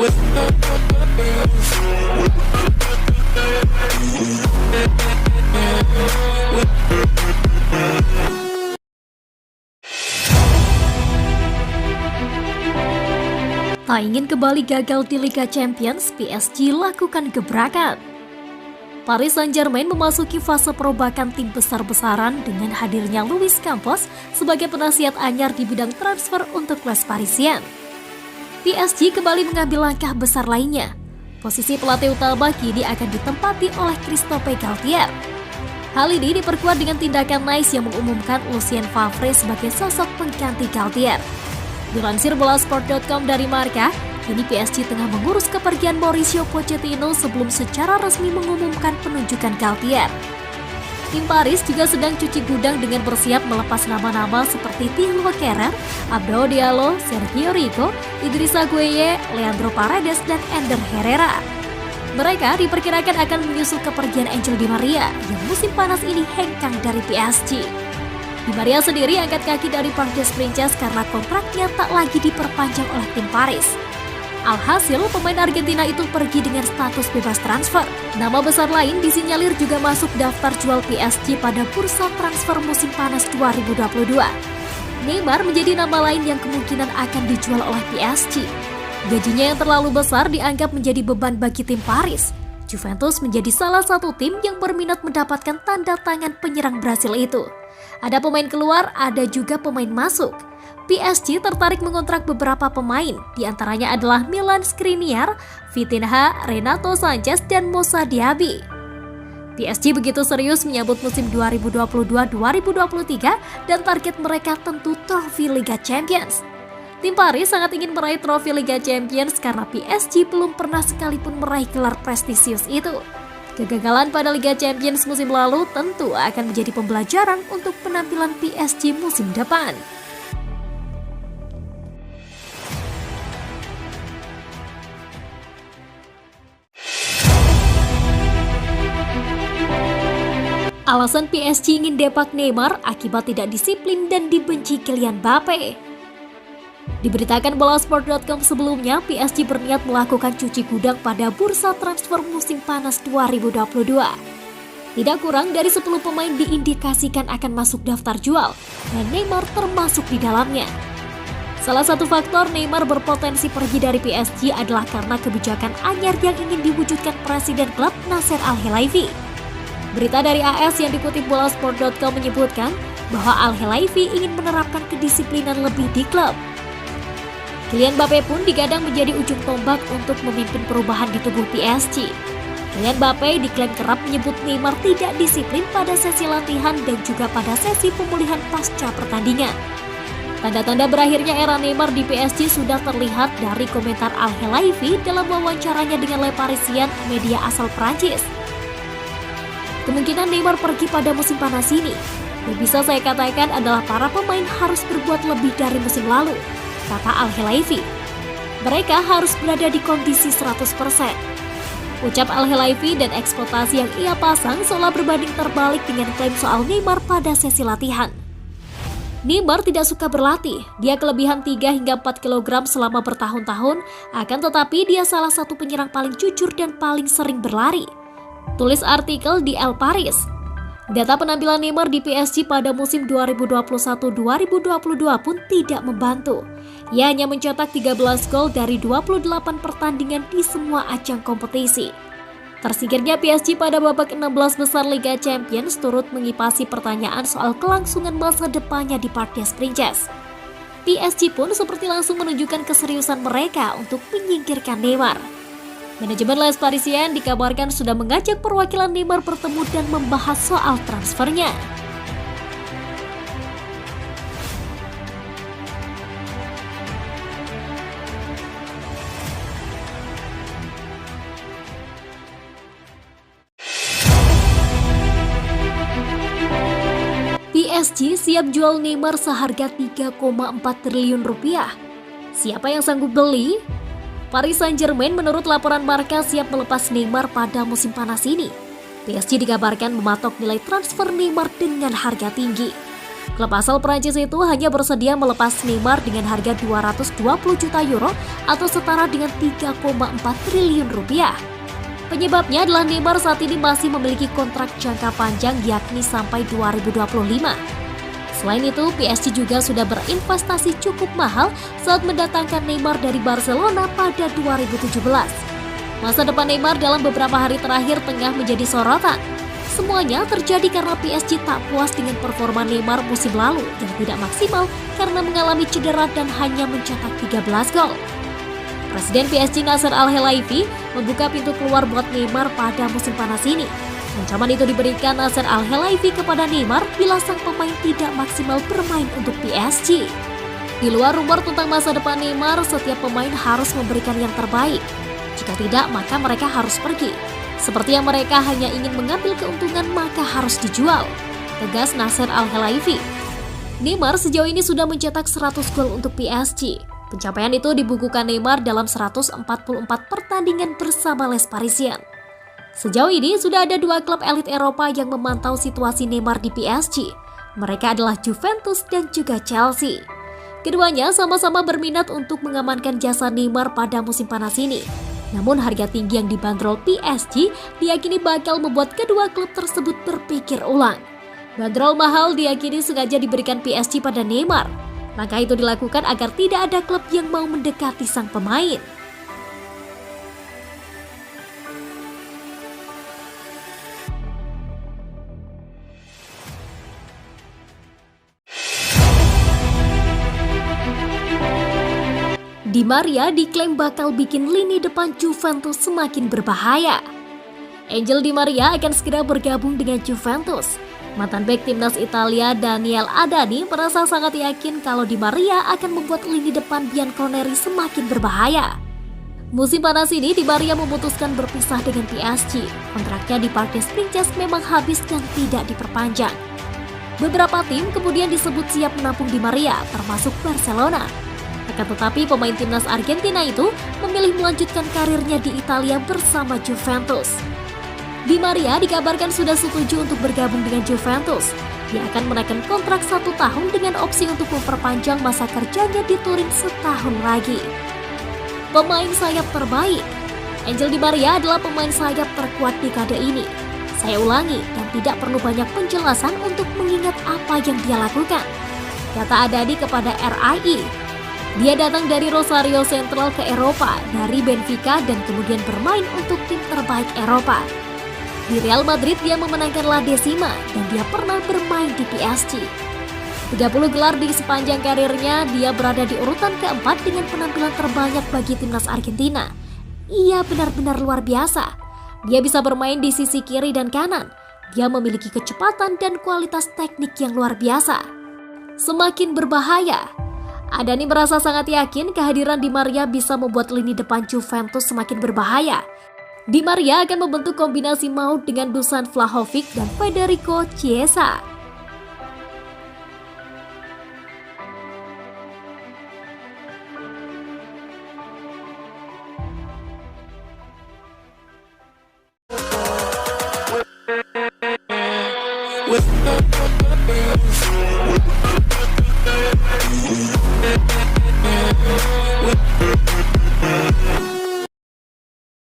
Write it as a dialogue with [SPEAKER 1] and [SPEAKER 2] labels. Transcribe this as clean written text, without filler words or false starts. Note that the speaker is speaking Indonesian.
[SPEAKER 1] Tak ingin kembali gagal di Liga Champions, PSG lakukan gebrakan. Paris Saint-Germain memasuki fase perombakan tim besar-besaran dengan hadirnya Luis Campos sebagai penasihat anyar di bidang transfer untuk Les Parisiens. PSG kembali mengambil langkah besar lainnya. Posisi pelatih utama kini akan ditempati oleh Christophe Galtier. Hal ini diperkuat dengan tindakan Nice yang mengumumkan Lucien Favre sebagai sosok pengganti Galtier. Dilansir Bolasport.com dari Marca, kini PSG tengah mengurus kepergian Mauricio Pochettino sebelum secara resmi mengumumkan penunjukan Galtier. Tim Paris juga sedang cuci gudang dengan bersiap melepas nama-nama seperti Thilo Kehrer, Abdou Diallo, Sergio Rico, Idrissa Gueye, Leandro Paredes, dan Ander Herrera. Mereka diperkirakan akan menyusul kepergian Angel Di Maria yang musim panas ini hengkang dari PSG. Di Maria sendiri angkat kaki dari Parc des Princes karena kontraknya tak lagi diperpanjang oleh tim Paris. Alhasil, pemain Argentina itu pergi dengan status bebas transfer. Nama besar lain disinyalir juga masuk daftar jual PSG pada bursa transfer musim panas 2022. Neymar menjadi nama lain yang kemungkinan akan dijual oleh PSG. Gajinya yang terlalu besar dianggap menjadi beban bagi tim Paris. Juventus menjadi salah satu tim yang berminat mendapatkan tanda tangan penyerang Brasil itu. Ada pemain keluar, ada juga pemain masuk. PSG tertarik mengontrak beberapa pemain, diantaranya adalah Milan Skriniar, Vitinha, Renato Sanchez, dan Moussa Diaby. PSG begitu serius menyambut musim 2022-2023 dan target mereka tentu trofi Liga Champions. Tim Paris sangat ingin meraih trofi Liga Champions karena PSG belum pernah sekalipun meraih gelar prestisius itu. Kegagalan pada Liga Champions musim lalu tentu akan menjadi pembelajaran untuk penampilan PSG musim depan. Alasan PSG ingin depak Neymar akibat tidak disiplin dan dibenci Kylian Mbappe. Diberitakan Bolasport.com sebelumnya, PSG berniat melakukan cuci gudang pada bursa transfer musim panas 2022. Tidak kurang dari 10 pemain diindikasikan akan masuk daftar jual, dan Neymar termasuk di dalamnya. Salah satu faktor Neymar berpotensi pergi dari PSG adalah karena kebijakan anyar yang ingin diwujudkan Presiden klub Nasser Al-Khelaifi. Berita dari AS yang dikutip Bolasport.com menyebutkan bahwa Al-Khelaifi ingin menerapkan kedisiplinan lebih di klub. Kylian Mbappe pun digadang menjadi ujung tombak untuk memimpin perubahan di tubuh PSG. Kylian Mbappe diklaim kerap menyebut Neymar tidak disiplin pada sesi latihan dan juga pada sesi pemulihan pasca pertandingan. Tanda-tanda berakhirnya era Neymar di PSG sudah terlihat dari komentar Al-Khelaifi dalam wawancaranya dengan Le Parisien, media asal Prancis. Kemungkinan Neymar pergi pada musim panas ini. Yang bisa saya katakan adalah para pemain harus berbuat lebih dari musim lalu, kata Al-Khelaifi. Mereka harus berada di kondisi 100%. Ucap Al-Khelaifi dan ekspektasi yang ia pasang seolah berbanding terbalik dengan klaim soal Neymar pada sesi latihan. Neymar tidak suka berlatih, dia kelebihan 3 hingga 4 kg selama bertahun-tahun, akan tetapi dia salah satu penyerang paling jujur dan paling sering berlari. Tulis artikel di El Paris. Data penampilan Neymar di PSG pada musim 2021-2022 pun tidak membantu. Ia hanya mencetak 13 gol dari 28 pertandingan di semua ajang kompetisi. Tersingkirnya PSG pada babak 16 besar Liga Champions turut mengipasi pertanyaan soal kelangsungan masa depannya di Parc des Princes. PSG pun seperti langsung menunjukkan keseriusan mereka untuk menyingkirkan Neymar. Manajemen Les Parisiens dikabarkan sudah mengajak perwakilan Neymar bertemu dan membahas soal transfernya. PSG siap jual Neymar seharga 3,4 triliun rupiah. Siapa yang sanggup beli? Paris Saint-Germain menurut laporan Marca siap melepas Neymar pada musim panas ini. PSG dikabarkan mematok nilai transfer Neymar dengan harga tinggi. Klub asal Prancis itu hanya bersedia melepas Neymar dengan harga 220 juta euro atau setara dengan 3,4 triliun rupiah. Penyebabnya adalah Neymar saat ini masih memiliki kontrak jangka panjang yakni sampai 2025. Selain itu, PSG juga sudah berinvestasi cukup mahal saat mendatangkan Neymar dari Barcelona pada 2017. Masa depan Neymar dalam beberapa hari terakhir tengah menjadi sorotan. Semuanya terjadi karena PSG tak puas dengan performa Neymar musim lalu yang tidak maksimal karena mengalami cedera dan hanya mencetak 13 gol. Presiden PSG Nasser Al-Khelaifi membuka pintu keluar buat Neymar pada musim panas ini. Ancaman itu diberikan Nasser Al-Khelaifi kepada Neymar bila sang pemain tidak maksimal bermain untuk PSG. Di luar rumor tentang masa depan Neymar, setiap pemain harus memberikan yang terbaik. Jika tidak, maka mereka harus pergi. Seperti yang mereka hanya ingin mengambil keuntungan, maka harus dijual, tegas Nasser Al-Khelaifi. Neymar sejauh ini sudah mencetak 100 gol untuk PSG. Pencapaian itu dibukukan Neymar dalam 144 pertandingan bersama Les Parisiens. Sejauh ini sudah ada 2 klub elit Eropa yang memantau situasi Neymar di PSG. Mereka adalah Juventus dan juga Chelsea. Keduanya sama-sama berminat untuk mengamankan jasa Neymar pada musim panas ini. Namun harga tinggi yang dibanderol PSG diyakini bakal membuat kedua klub tersebut berpikir ulang. Bandrol mahal diyakini sengaja diberikan PSG pada Neymar. Langkah itu dilakukan agar tidak ada klub yang mau mendekati sang pemain. Di Maria diklaim bakal bikin lini depan Juventus semakin berbahaya. Angel Di Maria akan segera bergabung dengan Juventus. Mantan bek timnas Italia Daniel Adani merasa sangat yakin kalau Di Maria akan membuat lini depan bianconeri semakin berbahaya. Musim panas ini Di Maria memutuskan berpisah dengan PSG. Kontraknya di Parc des Princes memang habis dan tidak diperpanjang. Beberapa tim kemudian disebut siap menampung Di Maria, termasuk Barcelona. Akan tetapi pemain timnas Argentina itu memilih melanjutkan karirnya di Italia bersama Juventus. Di Maria dikabarkan sudah setuju untuk bergabung dengan Juventus. Dia akan menaikkan kontrak 1 tahun dengan opsi untuk memperpanjang masa kerjanya di Turin setahun lagi. Pemain sayap terbaik. Angel Di Maria adalah pemain sayap terkuat dekade ini. Saya ulangi dan tidak perlu banyak penjelasan untuk mengingat apa yang dia lakukan, kata Adani kepada RII. Dia datang dari Rosario Central ke Eropa, dari Benfica dan kemudian bermain untuk tim terbaik Eropa. Di Real Madrid dia memenangkan La Decima dan dia pernah bermain di PSG. 30 gelar di sepanjang karirnya, dia berada di urutan keempat dengan penampilan terbanyak bagi timnas Argentina. Ia benar-benar luar biasa. Dia bisa bermain di sisi kiri dan kanan. Dia memiliki kecepatan dan kualitas teknik yang luar biasa. Semakin berbahaya. Adani merasa sangat yakin kehadiran Di Maria bisa membuat lini depan Juventus semakin berbahaya. Di Maria akan membentuk kombinasi maut dengan Dusan Vlahovic dan Federico Chiesa.